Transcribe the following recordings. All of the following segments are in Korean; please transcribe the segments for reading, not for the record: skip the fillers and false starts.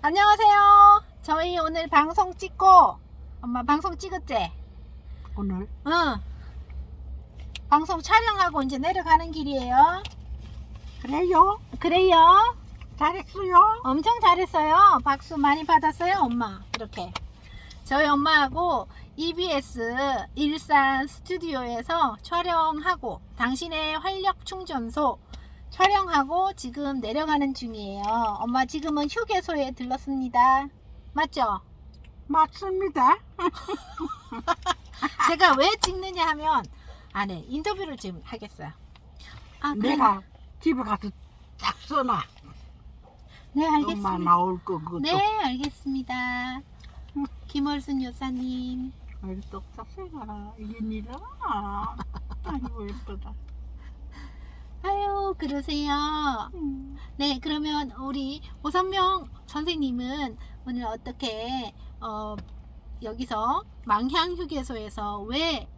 안녕하세요. 저희 오늘 방송 찍고, 엄마 방송 찍었지? 오늘 응. 방송 촬영하고 이제 내려가는 길이에요. 그래요? 그래요? 잘했어요. 엄청 잘했어요. 박수 많이 받았어요, 엄마. 이렇게. 저희 엄마하고 EBS 일산 스튜디오에서 촬영하고, 당신의 활력 충전소 촬영하고 지금 내려가는 중이에요. 엄마 지금은 휴게소에 들렀습니다. 맞죠? 맞습니다. 제가 왜 찍느냐 하면 네, 인터뷰를 지금 하겠어요. 내가 집에 가서 딱 써놔. 네, 엄마 알겠습니다. 나올 거 그것도. 네, 알겠습니다. 김월순 여사님. 아이 똑딱새가 이게 니라. 아이고 예쁘다. 아유, 그러세요. 네, 그러면 우리 오선명 선생님은 오늘 어떻게 여기서 망향휴게소에서 왜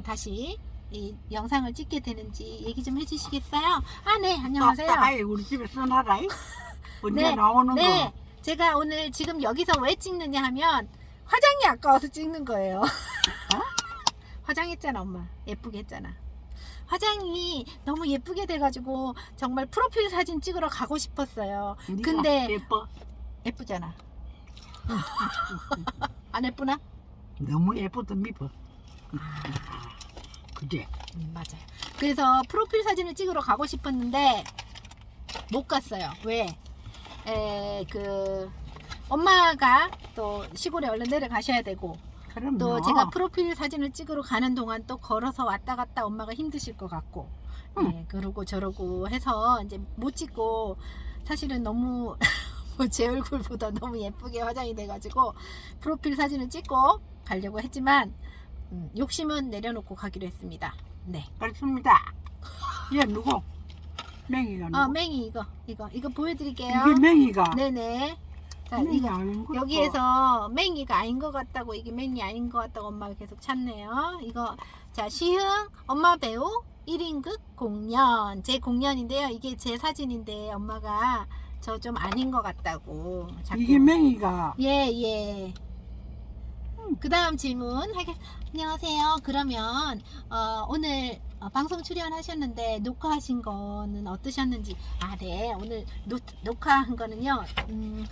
다시 이 영상을 찍게 되는지 얘기 좀 해주시겠어요? 네, 안녕하세요. 딱딱하게 우리 집에 써놔라. 언제 네, 나오는 네, 거. 제가 오늘 지금 여기서 왜 찍느냐 하면 화장이 아까워서 찍는 거예요. 화장했잖아, 엄마. 예쁘게 했잖아. 화장이 너무 예쁘게 돼가지고 정말 프로필 사진 찍으러 가고 싶었어요. 네가 근데 예뻐. 예쁘잖아. 안 예쁘나? 너무 예쁘다 미워. 그제. 맞아요. 그래서 프로필 사진을 찍으러 가고 싶었는데 못 갔어요. 왜? 엄마가 또 시골에 얼른 내려가셔야 되고, 그럼요. 또 제가 프로필 사진을 찍으러 가는 동안 또 걸어서 왔다 갔다 엄마가 힘드실 것 같고, 그러고 저러고 해서 이제 못 찍고, 사실은 너무 제 얼굴보다 너무 예쁘게 화장이 돼가지고 프로필 사진을 찍고 가려고 했지만 욕심은 내려놓고 가기로 했습니다. 네. 그렇습니다. 얘 누구? 맹이가 누구? 맹이 이거 보여드릴게요. 이게 맹이가. 네네. 자, 맹이 이거 아닌 거. 여기에서 맹이가 아닌 것 같다고, 이게 맹이 아닌 것 같다고 엄마가 계속 찾네요. 이거 자, 시흥 엄마 배우 1인극 공연, 제 공연인데요. 이게 제 사진인데 엄마가 저 좀 아닌 것 같다고 자꾸. 이게 맹이가. 예. 그 다음 질문 안녕하세요. 그러면 오늘 방송 출연하셨는데 녹화하신 거는 어떠셨는지. 네, 오늘 녹화한 거는요,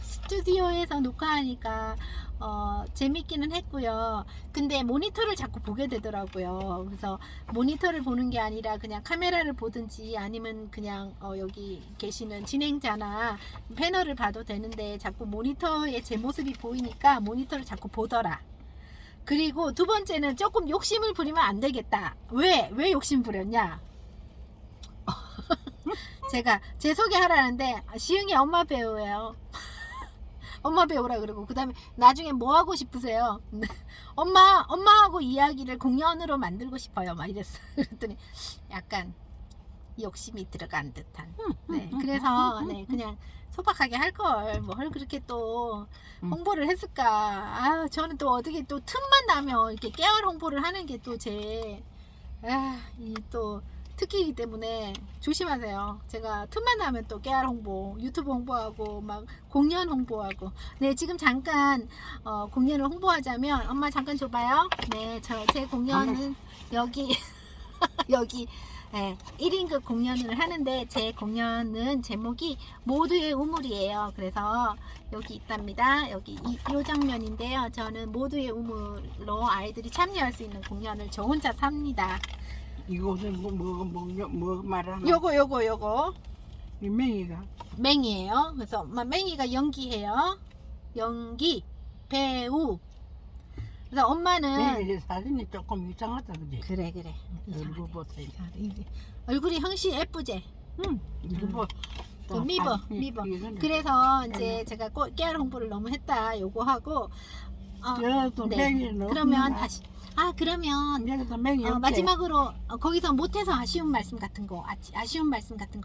스튜디오에서 녹화하니까 재밌기는 했고요. 근데 모니터를 자꾸 보게 되더라고요. 그래서 모니터를 보는 게 아니라 그냥 카메라를 보든지 아니면 그냥 여기 계시는 진행자나 패널을 봐도 되는데 자꾸 모니터에 제 모습이 보이니까 모니터를 자꾸 보더라. 그리고 두 번째는 조금 욕심을 부리면 안 되겠다. 왜 욕심 부렸냐? 제가 제 소개하라는데 시흥이 엄마 배우예요. 엄마 배우라 그러고, 그 다음에 나중에 뭐 하고 싶으세요? 엄마하고 이야기를 공연으로 만들고 싶어요. 막 이랬어. 그랬더니 약간 욕심이 들어간 듯한. 네, 그래서 그냥 소박하게 할 걸 뭘 그렇게 또 홍보를 했을까. 저는 또 어떻게 또 틈만 나면 이렇게 깨알 홍보를 하는 게 또 제 이 또 특기이기 때문에 조심하세요. 제가 틈만 나면 또 깨알 홍보, 유튜브 홍보하고 막 공연 홍보하고. 네, 지금 잠깐 공연을 홍보하자면, 엄마 잠깐 줘봐요. 네, 제 공연은 여기 여기 1인극 공연을 하는데, 제 공연은 제목이 모두의 우물이에요. 그래서 여기 있답니다. 여기 이 장면인데요. 저는 모두의 우물로 아이들이 참여할 수 있는 공연을 저 혼자 삽니다. 이곳은 뭐 말하나? 요거 이 맹이가. 맹이에요. 그래서 맹이가 연기해요. 연기 배우. 그래서 엄마는 맹이 사진이 조금 이상하다 그지? 그래 얼굴 보세요. 얼굴이 형씨 예쁘지? 이거 뭐. 미버. 그래서 이제 제가 깨알 홍보를 너무 했다 요거 하고. 또 맹이는 그러면 다시 그러면 여기도 맹이 없지? 마지막으로 거기서 못해서 아쉬운 말씀 같은 거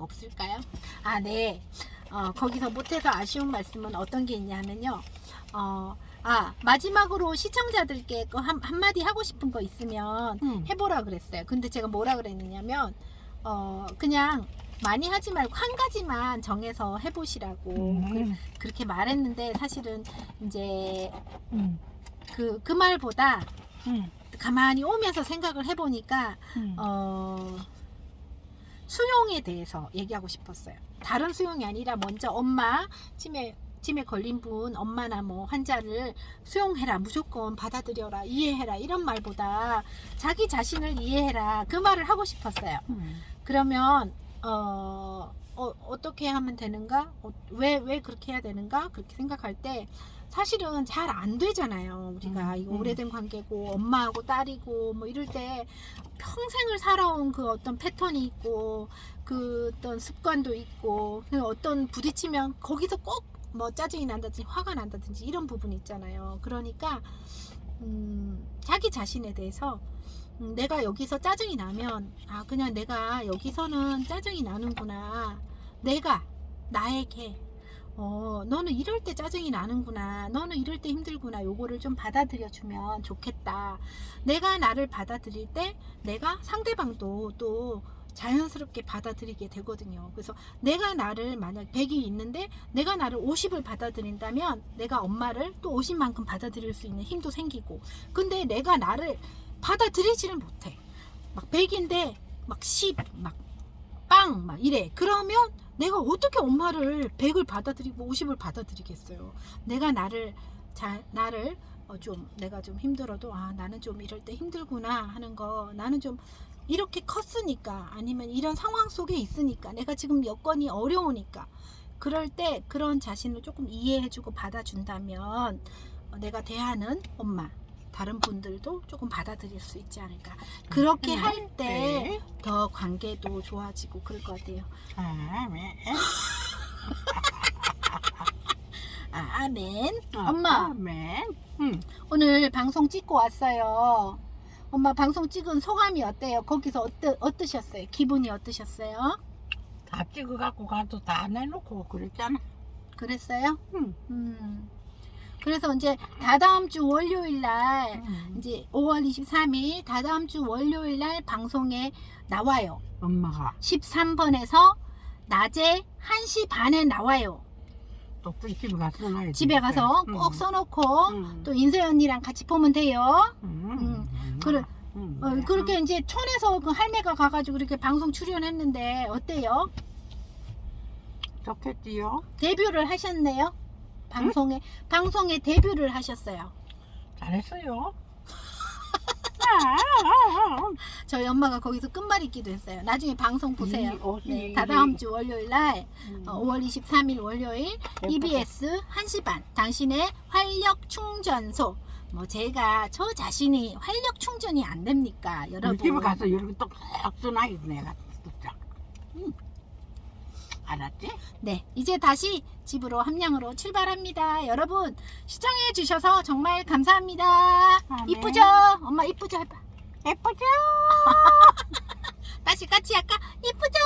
없을까요? 네. 거기서 못해서 아쉬운 말씀은 어떤 게 있냐면요. 마지막으로 시청자들께 한마디 하고 싶은 거 있으면 해보라 그랬어요. 근데 제가 뭐라 그랬냐면 그냥 많이 하지 말고 한 가지만 정해서 해보시라고 그렇게 말했는데 사실은 이제 그 말보다 가만히 오면서 생각을 해보니까 수용에 대해서 얘기하고 싶었어요. 다른 수용이 아니라 먼저 엄마 치매 걸린 분 엄마나 뭐 환자를 수용해라, 무조건 받아들여라, 이해해라 이런 말보다 자기 자신을 이해해라 그 말을 하고 싶었어요. 그러면 어떻게 하면 되는가? 왜 그렇게 해야 되는가? 그렇게 생각할 때 사실은 잘 안 되잖아요. 우리가 이거 오래된 관계고 엄마하고 딸이고 뭐 이럴 때 평생을 살아온 그 어떤 패턴이 있고 그 어떤 습관도 있고 그 어떤 부딪히면 거기서 꼭 뭐 짜증이 난다든지 화가 난다든지 이런 부분이 있잖아요. 그러니까 자기 자신에 대해서 내가 여기서 짜증이 나면 그냥 내가 여기서는 짜증이 나는구나, 내가 나에게 너는 이럴 때 짜증이 나는구나, 너는 이럴 때 힘들구나, 요거를 좀 받아들여 주면 좋겠다. 내가 나를 받아들일 때 내가 상대방도 또 자연스럽게 받아들이게 되거든요. 그래서 내가 나를 만약 100이 있는데 내가 나를 50을 받아들인다면 내가 엄마를 또 50만큼 받아들일 수 있는 힘도 생기고, 근데 내가 나를 받아들이지를 못해. 막 100인데 막 10, 막 빵, 막 이래. 그러면 내가 어떻게 엄마를 100을 받아들이고 50을 받아들이겠어요. 내가 나를 좀 내가 좀 힘들어도 나는 좀 이럴 때 힘들구나 하는 거, 나는 좀 이렇게 컸으니까, 아니면 이런 상황 속에 있으니까, 내가 지금 여건이 어려우니까, 그럴 때 그런 자신을 조금 이해해주고 받아준다면 내가 대하는 엄마, 다른 분들도 조금 받아들일 수 있지 않을까. 그렇게 할 때 더 관계도 좋아지고 그럴 것 같아요. 아멘. 엄마, 아멘. 오늘 방송 찍고 왔어요. 엄마 방송 찍은 소감이 어때요? 거기서 어떠셨어요? 기분이 어떠셨어요? 다 찍어갖고 가도 다 내놓고 그랬잖아. 그랬어요? 그래서 이제 다다음 주 월요일 날 이제 5월 23일 다다음 주 월요일 날 방송에 나와요. 엄마가 13번에서 낮에 1시 반에 나와요. 또 집에 가서 써놔야지. 집에 가서 꼭 써놓고 또 인서연 언니랑 같이 보면 돼요. 그렇게 이제 촌에서 그 할매가 가가지고 이렇게 방송 출연했는데 어때요? 좋겠지요. 데뷔를 하셨네요. 방송에 데뷔를 하셨어요. 잘했어요. 저희 엄마가 거기서 끝말잇기도 했어요. 나중에 방송 보세요. 네, 다다음 주 월요일 날 5월 23일 월요일 EBS 1시 반 당신의 활력 충전소. 뭐 제가 저 자신이 활력 충전이 안 됩니까, 여러분? 집에 가서 이렇게 똑똑 써놔야지 내가 진짜. 알았지? 네, 이제 다시 집으로 함량으로 출발합니다. 여러분 시청해 주셔서 정말 감사합니다. 아멘. 이쁘죠? 엄마 이쁘죠? 해봐. 예쁘죠? 다시 같이 할까? 이쁘죠?